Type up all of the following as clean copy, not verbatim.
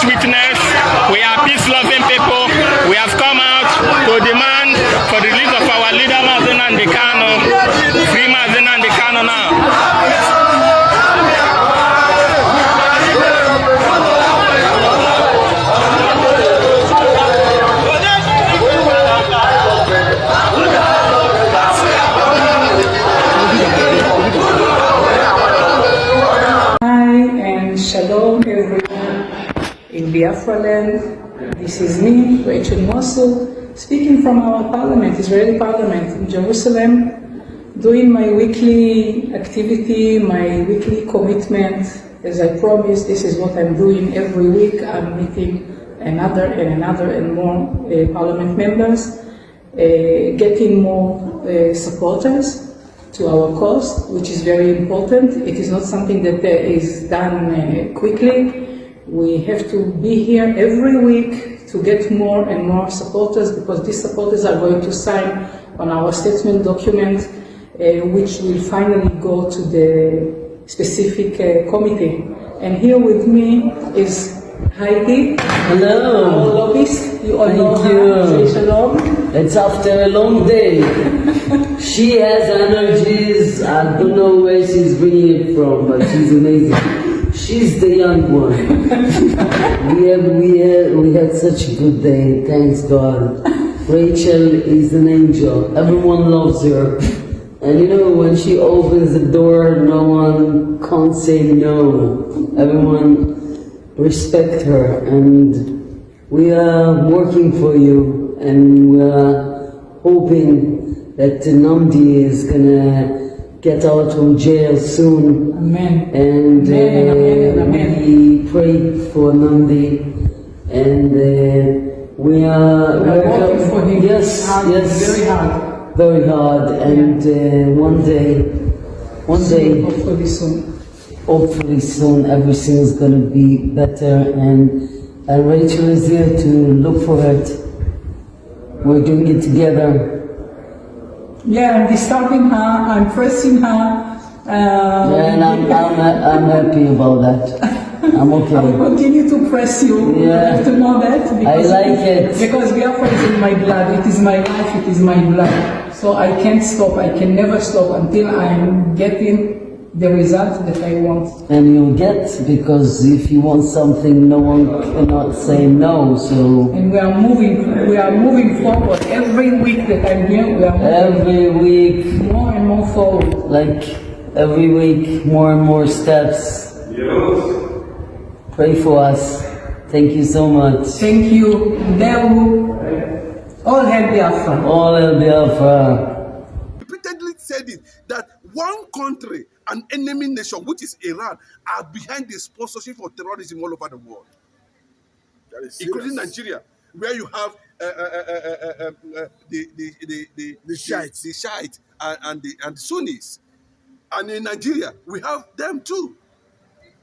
peace witness. We are peace-loving people. We have come out to demand for the release of our leader, Mazen Kanu. Free Mazen Kanu now. Shalom everyone in Biafra land. This is me, Rachel Mosul, speaking from our parliament, Israeli parliament in Jerusalem, doing my weekly activity, my weekly commitment. As I promised, this is what I'm doing every week. I'm meeting another and more parliament members, getting more supporters to our cause, which is very important. It is not something that is done quickly. We have to be here every week to get more and more supporters, because these supporters are going to sign on our statement document, which will finally go to the specific committee. And here with me is Heidi. Hello. Our lobbyist. You all know her. Say shalom. It's after a long day. She has energies. I don't know where she's bringing it from, but she's amazing. She's the young one. we had such a good day. Thanks God. Rachel is an angel. Everyone loves her. And you know, when she opens the door, no one can't say no. Everyone respect her, and we are working for you, and we are hoping that Namdi is gonna get out from jail soon. Amen. And Amen. we pray for Namdi, and we are working for him. Yes, Hard, very hard. And one day, hopefully soon, everything's going to be better, and Rachel is here to look for it. We're doing it together. Yeah, I'm disturbing her, I'm pressing her. And I'm happy about that. I'm okay. I will continue to press you. Yeah. You have to know that. Because I like it. Because Biafra is in my blood. It is my life, it is my blood. So I can't stop, I can never stop until I'm getting the result that I want. And you'll get, because if you want something, no one cannot say no. So. And we are moving forward. Every week that I'm here, we are moving every week, more and more forward. Like every week, more and more steps. Yes. Pray for us. Thank you so much. Thank you. All hail Biafra. All hail Biafra. Repeatedly said it that one country, an enemy nation, which is Iran, are behind the sponsorship of terrorism all over the world, including Nigeria, where you have the Shiites and the Sunnis, and in Nigeria we have them too.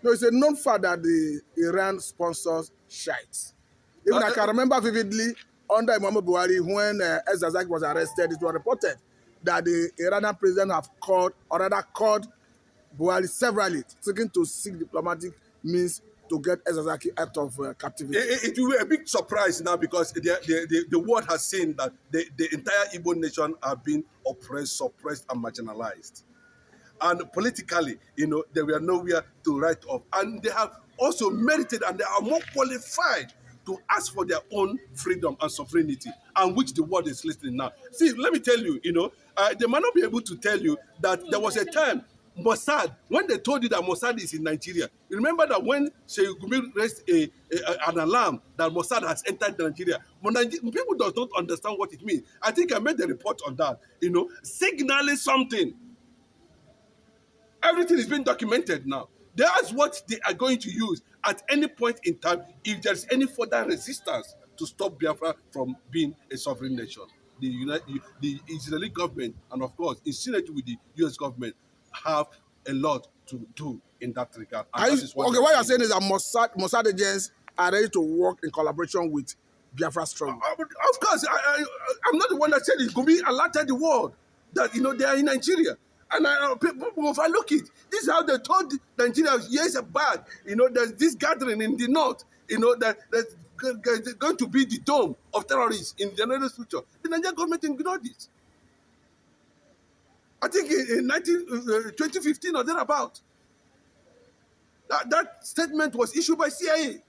No, it's a known fact that the Iran sponsors Shiites. Even I can remember vividly under Muhammad Buhari when El-Zazaki was arrested, it was reported that the Iranian president have called Buhari severally, seeking to seek diplomatic means to get El-Zazaki out of captivity. It will be a big surprise now, because the world has seen that the entire Igbo nation have been oppressed, suppressed, and marginalized. And politically, they were nowhere to write off. And they have also merited, and they are more qualified to ask for their own freedom and sovereignty, and which the world is listening now. See, let me tell you, they might not be able to tell you that there was a time, Mossad, when they told you that Mossad is in Nigeria, you remember that when Sheikh Gumi raised an alarm that Mossad has entered Nigeria, people do not understand what it means. I think I made a report on that, signaling something. Everything is being documented now. That's what they are going to use at any point in time if there's any further resistance to stop Biafra from being a sovereign nation. The Israeli government, and of course, in synergy with the US government, have a lot to do in that regard. What you're saying is that Mossad agents are ready to work in collaboration with Biafra struggle. Of course, I'm not the one that said it. Gumi alerted the world that they are in Nigeria. And people overlook it. This is how they told Nigeria years back. There's this gathering in the north. that's going to be the dome of terrorists in the near future. The Nigerian government ignored it. I think in 2015 or thereabout, that statement was issued by CIA.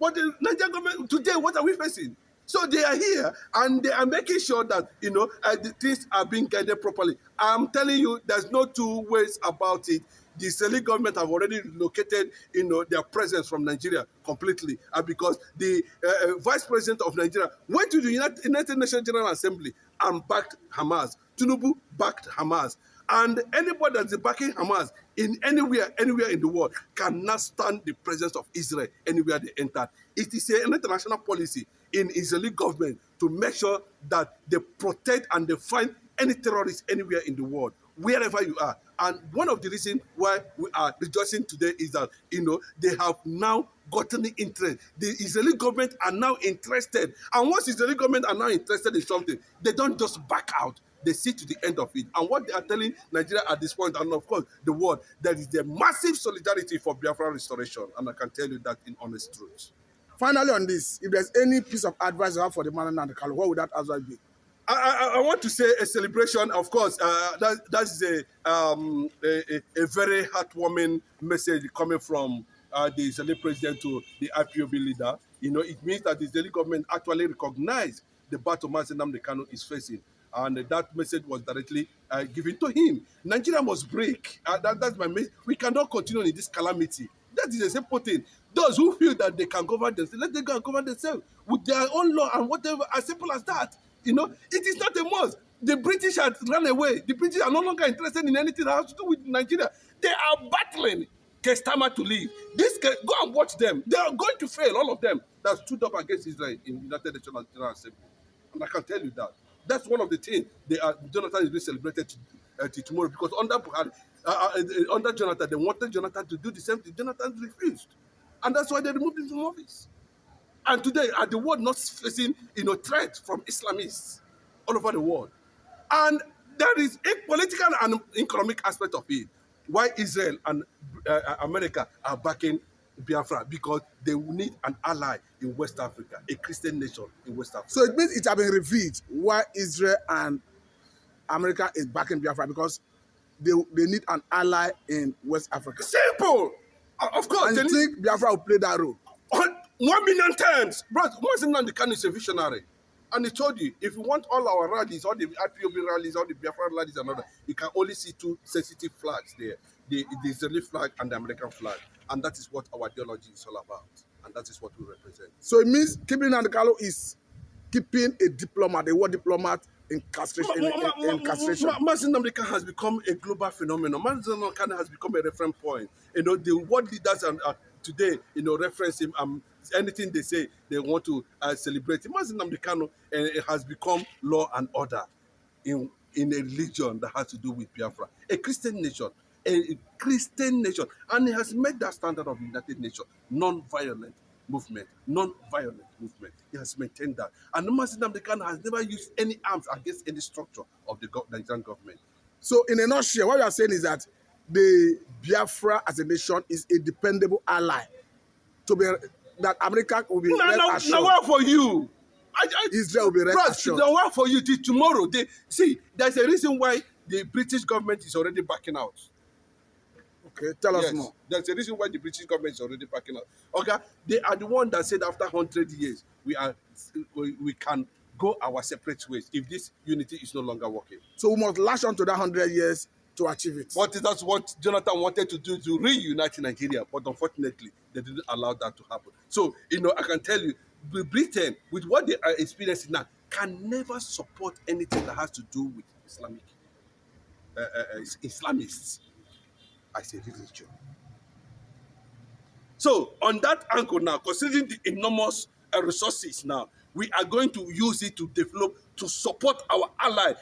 But the Nigerian government today, what are we facing? So they are here and they are making sure that the things are being guided properly. I'm telling you, there's no two ways about it. The Israeli government have already located their presence from Nigeria completely, because the vice president of Nigeria went to the United Nations General Assembly and backed Hamas. Tinubu backed Hamas. And anybody that's backing Hamas in anywhere in the world cannot stand the presence of Israel anywhere they enter. It is an international policy in Israeli government to make sure that they protect and they find any terrorists anywhere in the world, wherever you are. And one of the reasons why we are rejoicing today is that they have now gotten the interest. The Israeli government are now interested. And once the Israeli government are now interested in something, they don't just back out. They see to the end of it. And what they are telling Nigeria at this point, and of course the world, that is the massive solidarity for Biafra restoration. And I can tell you that in honest truth. Finally on this, if there's any piece of advice you have for the man and the Kanu, what would that advice be? I want to say a celebration, of course. That's a very heartwarming message coming from the Israeli president to the IPOB leader. It means that the Israeli government actually recognized the battle Nnamdi Kanu is facing. And that message was directly given to him. Nigeria must break. That's my message. We cannot continue in this calamity. That is a simple thing. Those who feel that they can govern themselves, let them go and govern themselves with their own law and whatever, as simple as that. It is not a must. The British had run away. The British are no longer interested in anything that has to do with Nigeria. They are battling Kestama to leave. Go and watch them. They are going to fail, all of them that stood up against Israel in United Nations General Assembly. And I can tell you that. That's one of the things Jonathan is being celebrated tomorrow, because under Jonathan, they wanted Jonathan to do the same thing. Jonathan refused. And that's why they removed him from office. And today, are the world not facing threat from Islamists all over the world? And there is a political and economic aspect of it. Why Israel and America are backing Biafra? Because they need an ally in West Africa, a Christian nation in West Africa. So it means it has been revealed why Israel and America is backing Biafra, because they need an ally in West Africa. Simple! Of course. And you think Biafra will play that role? 1 million times. Bro, Nnamdi Kanu is a visionary. And he told you, if you want all our rallies, all the IPOB rallies, all the Biafra rallies and all that, you can only see two sensitive flags there. The Israeli flag and the American flag. And that is what our ideology is all about. And that is what we represent. So it means keeping Nnamdi Kanu is keeping a diplomat, a war diplomat in castration. Nnamdi Kanu has become a global phenomenon. Nnamdi Kanu has become a reference point. The world leaders today, reference him. Anything they say, they want to celebrate him. Nnamdi Kanu has become law and order in a religion that has to do with Biafra. A Christian nation. And he has made that standard of the United Nations, non-violent movement. He has maintained that. And Nnamdi Kanu has never used any arms against any structure of the Nigerian government. So in a nutshell, what you are saying is that the Biafra as a nation is a dependable ally that America will be assured. Now what for you? Israel will be assured. Now what for you till tomorrow? There's a reason why the British government is already backing out. Okay, tell us more. There's a reason why the British government is already backing out. Okay, they are the one that said after 100 years we can go our separate ways if this unity is no longer working. So we must lash on to that 100 years to achieve it. That's what Jonathan wanted to do, to reunite Nigeria, but unfortunately they didn't allow that to happen. So I can tell you, Britain, with what they are experiencing now, can never support anything that has to do with Islamists as a religion. So on that angle now, considering the enormous resources now, we are going to use it to develop, to support our ally.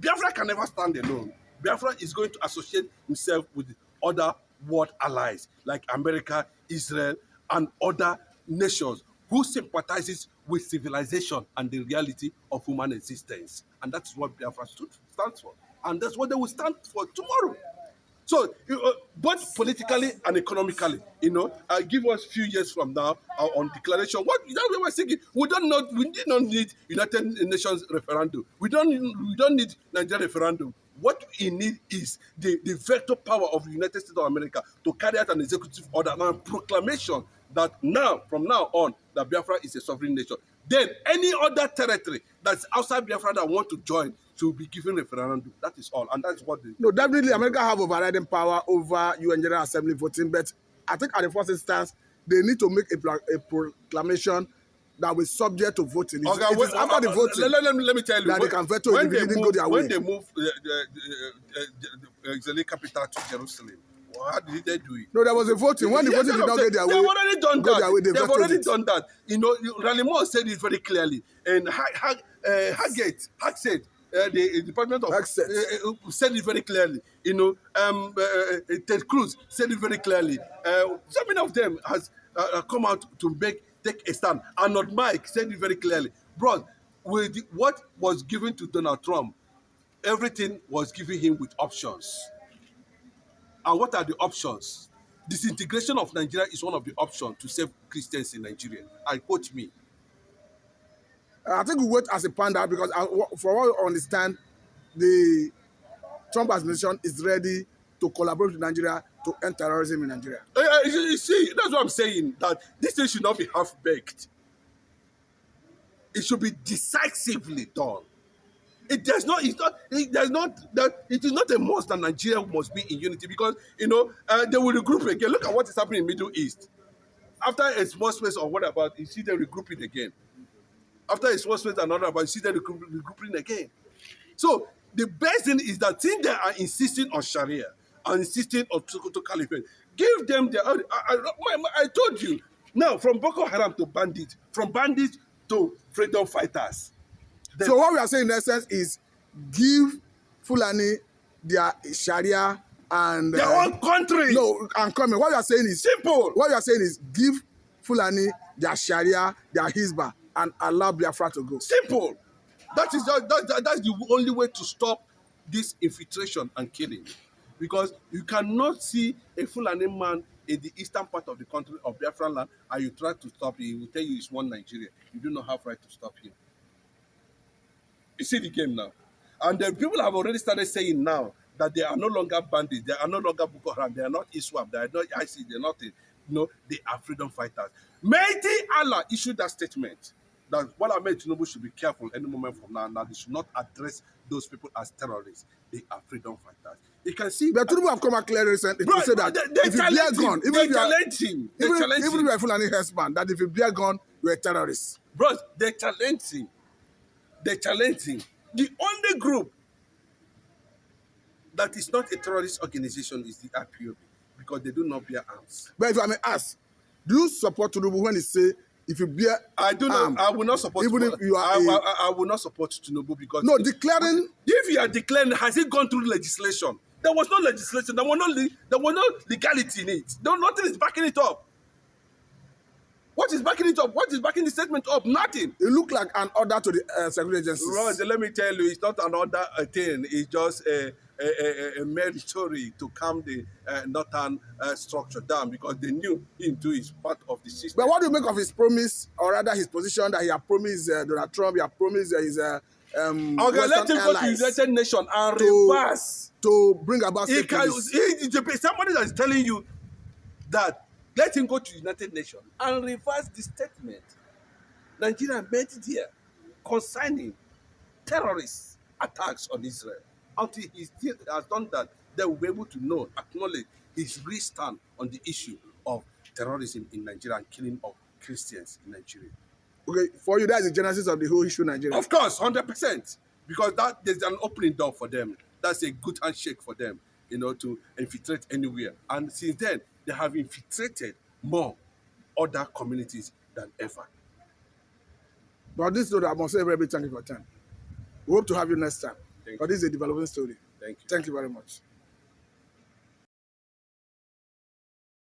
Biafra can never stand alone. Biafra is going to associate himself with other world allies like America, Israel, and other nations who sympathizes with civilization and the reality of human existence. And that's what Biafra stands for. And that's what they will stand for tomorrow. So, both politically and economically, give us a few years from now on declaration. What that we were thinking, we did not need United Nations referendum. We don't need Nigeria referendum. What we need is the veto power of the United States of America to carry out an executive order and proclamation that from now on, that Biafra is a sovereign nation. Then any other territory that's outside Biafra that want to join should be given referendum. That is all, and that's what they. No, definitely, America have overriding power over UN General Assembly voting, but I think at the first instance they need to make a proclamation that will subject to voting. It is after the voting. Let me tell you. That they can veto it if it didn't go their way. When they moved the Israeli capital to Jerusalem, how did they do it? No, there was a voting. When the voting did not go their way, they've already done that. They've already done that. Ralimo said it very clearly, and Haggett said. The Department of said it very clearly. Ted Cruz said it very clearly. So many of them has come out to take a stand. Arnold Mike said it very clearly. Bro, with what was given to Donald Trump, everything was given him with options. And what are the options? Disintegration of Nigeria is one of the options to save Christians in Nigeria. I quote me. I think we wait as a panda because for what I understand, the Trump administration is ready to collaborate with Nigeria to end terrorism in Nigeria. You see, that's what I'm saying, that this thing should not be half-baked. It should be decisively done. It is not a must that Nigeria must be in unity because, they will regroup again. Look at what is happening in the Middle East. After a small space or whatever, you see them regrouping again. After a small space and another, but you see them regrouping again. So the best thing is that since they are insisting on Sharia and insisting on to Caliphate, give them their. I told you now, from Boko Haram to bandits, from bandits to freedom fighters. So what we are saying in essence is give Fulani their Sharia and their own country. No, and coming. What we are saying is simple. What we are saying is give Fulani their Sharia, their Hizbah, and allow Biafra to go. Simple. That's the only way to stop this infiltration and killing. Because you cannot see a Fulani man in the eastern part of the country of Biafra land and you try to stop him. He will tell you it's one Nigeria. You do not have right to stop him. You see the game now. And the people have already started saying now that they are no longer bandits, they are no longer Boko Haram, they are not ISWAP, they are not IC, they are nothing. They are freedom fighters. Mighty Allah issued that statement that Bola Ahmed Tinubu should be careful any moment from now. Now they should not address those people as terrorists. They are freedom fighters. You can see. But Tinubu have come out clearly recently to say that if you bear gun, even if you are Fulani husband, that if you bear gun, you are a terrorist. Bro, they challenge him. They challenge him. The only group that is not a terrorist organization is the IPOB because they do not bear arms. But if I may ask, do you support Tinubu when he say if you bear I do not. I will not support. Even if you are I will not support Tinubu because no declaring. If you are declaring, has it gone through legislation? There was no legislation. There was no legality in it. Nothing is backing it up. What is backing it up? What is backing the statement up? Nothing. It looked like an order to the security agencies. Roger, let me tell you, it's not an order thing. It's just a mere story to calm the northern structure down because they knew him too is part of the system. But what do you make of his promise, or rather his position that he had promised Donald Trump, he had promised his okay, let him go to the United Nations and reverse. To bring about somebody that is telling you that let him go to the United Nations and reverse the statement Nigeria made here concerning terrorist attacks on Israel. Until he still has done that, they will be able to acknowledge his real stand on the issue of terrorism in Nigeria and killing of Christians in Nigeria. Okay, for you, that's the genesis of the whole issue in Nigeria. Of course, 100%. Because there's an opening door for them. That's a good handshake for them, to infiltrate anywhere. And since then, they have infiltrated more other communities than ever. But this is what I must say very big thank you for your time. We hope to have you next time. Thank but you. This is a developing story. Thank you. Thank you very much.